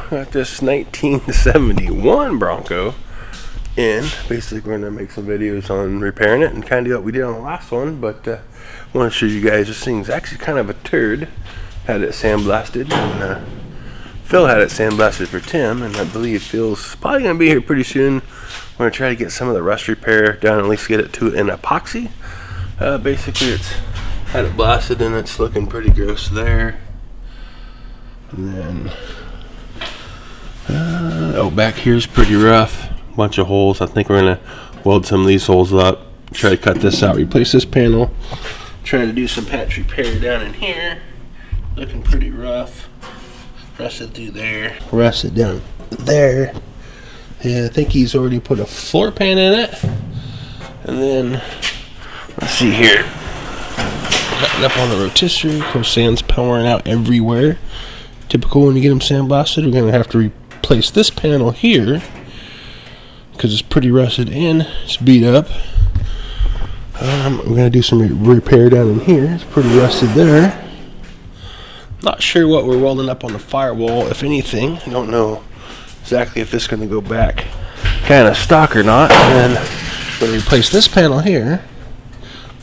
got this 1971 Bronco in. Basically, we're gonna make some videos on repairing it and kind of do what we did on the last one. But I want to show you guys this thing's actually kind of a turd. Had it sandblasted, and Phil had it sandblasted for Tim, and I believe Phil's probably gonna be here pretty soon. We're gonna try to get some of the rust repair done, at least get it to an epoxy. Basically, it's had it blasted and it's looking pretty gross there. And then, back here's pretty rough. Bunch of holes. I think we're gonna weld some of these holes up. Try to cut this out. Replace this panel. Try to do some patch repair down in here. Looking pretty rough. Rusted through there. Rusted down there. Yeah, I think he's already put a floor pan in it. And then let's see here. Cutting up on the rotisserie. Of course, sand's pouring out everywhere. Typical when you get them sandblasted. We're going to have to replace this panel here because it's pretty rusted in. It's beat up. We're going to do some repair down in here. It's pretty rusted there. Not sure what we're welding up on the firewall, if anything. I don't know exactly if this is going to go back kind of stock or not. And then we're going to replace this panel here.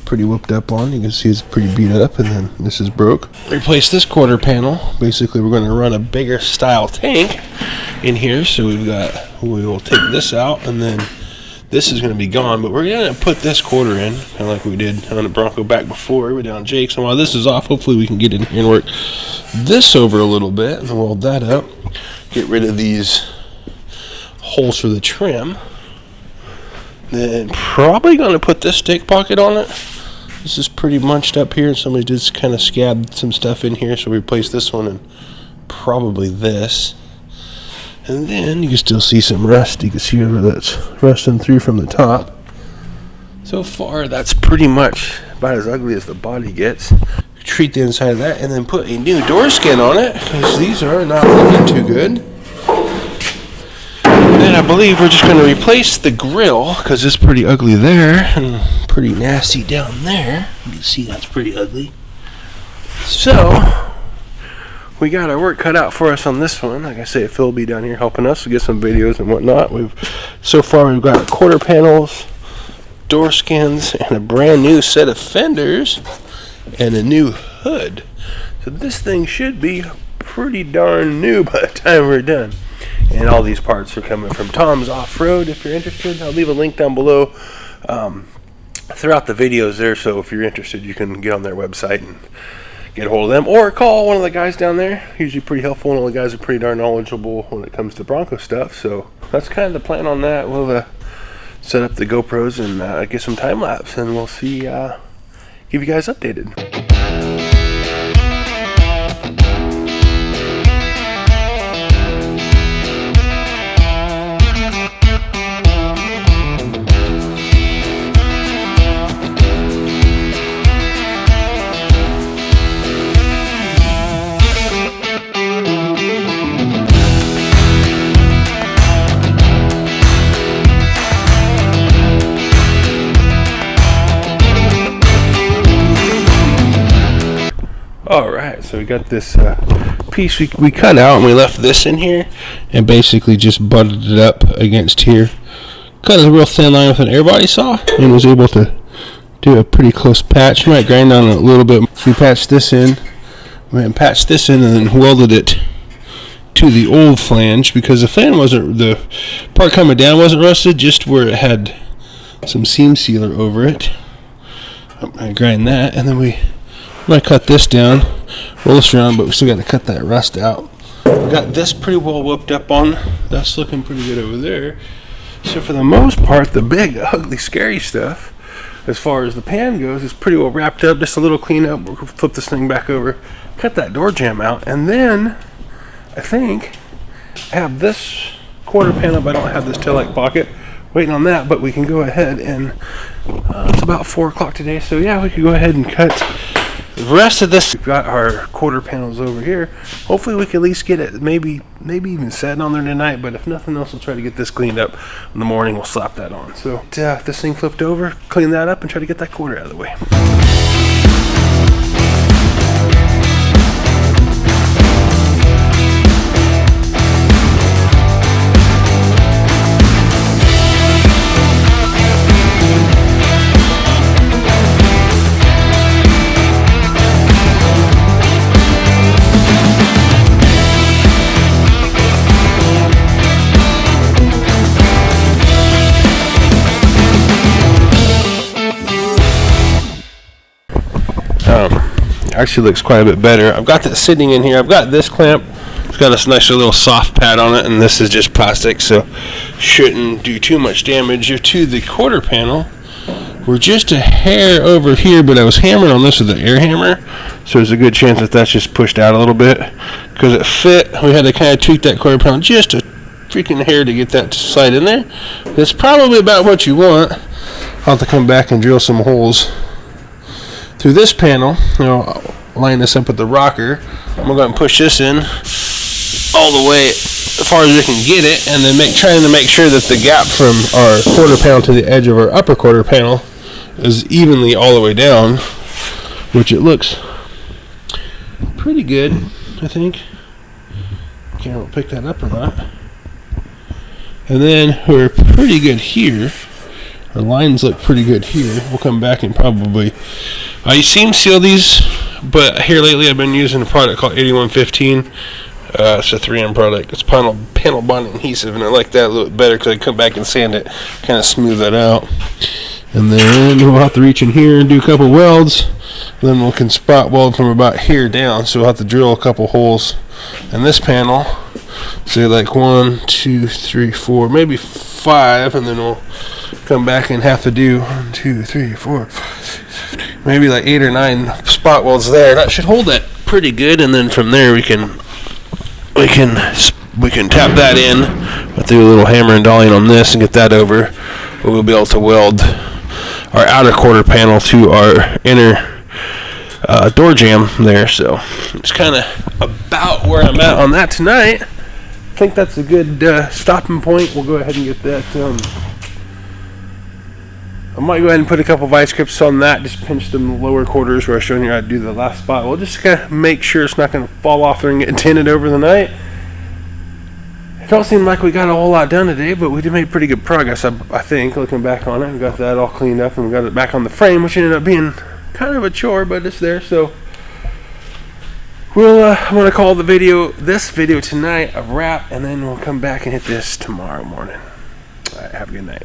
Pretty whipped up on. You can see it's pretty beat up, and then this is broke. Replace this quarter panel. Basically, we're going to run a bigger style tank in here. So we will take this out, and then this is going to be gone. But we're going to put this quarter in, kind of like we did on the Bronco back before. We're down Jake's, and while this is off, hopefully we can get in here and work this over a little bit, and weld that up. Get rid of these holes for the trim. Then probably going to put this stick pocket on it. This is pretty munched up here. Somebody just kind of scabbed some stuff in here, so we replace this one and probably this. And then you can still see some rust. You can see where that's rusting through from the top. So far, that's pretty much about as ugly as the body gets. Treat the inside of that, and then put a new door skin on it, because these are not looking too good. And I believe we're just going to replace the grill, because it's pretty ugly there, and pretty nasty down there. You can see that's pretty ugly. So we got our work cut out for us on this one. Like I say, Phil will be down here helping us to get some videos and whatnot. So far we've got quarter panels, door skins, and a brand new set of fenders, and a new hood. So this thing should be pretty darn new by the time we're done. And all these parts are coming from Tom's Off-Road. If you're interested, I'll leave a link down below throughout the videos there. So if you're interested, you can get on their website and get a hold of them, or call one of the guys down there. Usually pretty helpful, and all the guys are pretty darn knowledgeable when it comes to Bronco stuff. So that's kind of the plan on that. We'll set up the GoPros and get some time lapse, and we'll see. Give you guys updated. Alright, so we got this piece we cut out, and we left this in here and basically just butted it up against here. Cut a real thin line with an air body saw and was able to do a pretty close patch. You might grind on it a little bit. We patched this in, and then welded it to the old flange, because the part coming down wasn't rusted, just where it had some seam sealer over it. I grind that, and then we might cut this down, roll this around, but we still got to cut that rust out. We got this pretty well whipped up on. That's looking pretty good over there. So for the most part, the big, ugly, scary stuff, as far as the pan goes, is pretty well wrapped up. Just a little cleanup. We'll flip this thing back over, cut that door jamb out, and then I think I have this quarter panel, but I don't have this taillight pocket. Waiting on that, but we can go ahead and it's about 4 o'clock today, so yeah, we can go ahead and cut the rest of this. We've got our quarter panels over here. Hopefully we can at least get it maybe even setting on there tonight, but if nothing else, we'll try to get this cleaned up in the morning. We'll slap that on. So if this thing flipped over, clean that up and try to get that quarter out of the way. actually looks quite a bit better. I've got that sitting in here. I've got this clamp. It's got this nice little soft pad on it, and this is just plastic, so shouldn't do too much damage. To the quarter panel, we're just a hair over here, but I was hammering on this with an air hammer, so there's a good chance that that's just pushed out a little bit. Because it fit, we had to kind of tweak that quarter panel just a freaking hair to get that to slide in there. That's probably about what you want. I'll have to come back and drill some holes through this panel. I'll line this up with the rocker. I'm going to go ahead and push this in all the way as far as we can get it, and then trying to make sure that the gap from our quarter panel to the edge of our upper quarter panel is evenly all the way down, which it looks pretty good, I think. Camera will pick that up or not. And then we're pretty good here. Our lines look pretty good here. We'll come back and probably I seam seal these, but here lately I've been using a product called 8115. It's a 3M product. It's panel bonding adhesive, and I like that a little bit better because I come back and sand it, kind of smooth that out. And then we'll have to reach in here and do a couple welds. Then we can spot weld from about here down, so we'll have to drill a couple holes in this panel. Say like 1, 2, 3, 4, maybe 5, and then we'll come back and have to do 1, 2, 3, 4, 5, maybe like 8 or 9 spot welds there. That should hold that pretty good, and then from there we can tap that in. I'll do a little hammer and dollying on this and get that over. We'll be able to weld our outer quarter panel to our inner door jamb there. So it's kind of about where I'm at on that tonight. I think that's a good stopping point. We'll go ahead and get that. I might go ahead and put a couple vice grips on that. Just pinch them lower quarters where I showed you how to do the last spot. We'll just kind of make sure it's not going to fall off there and get tinted over the night. It don't seem like we got a whole lot done today, but we did make pretty good progress, I think, looking back on it. We got that all cleaned up, and we got it back on the frame, which ended up being kind of a chore, but it's there. So I'm going to call this video tonight a wrap, and then we'll come back and hit this tomorrow morning. All right, have a good night.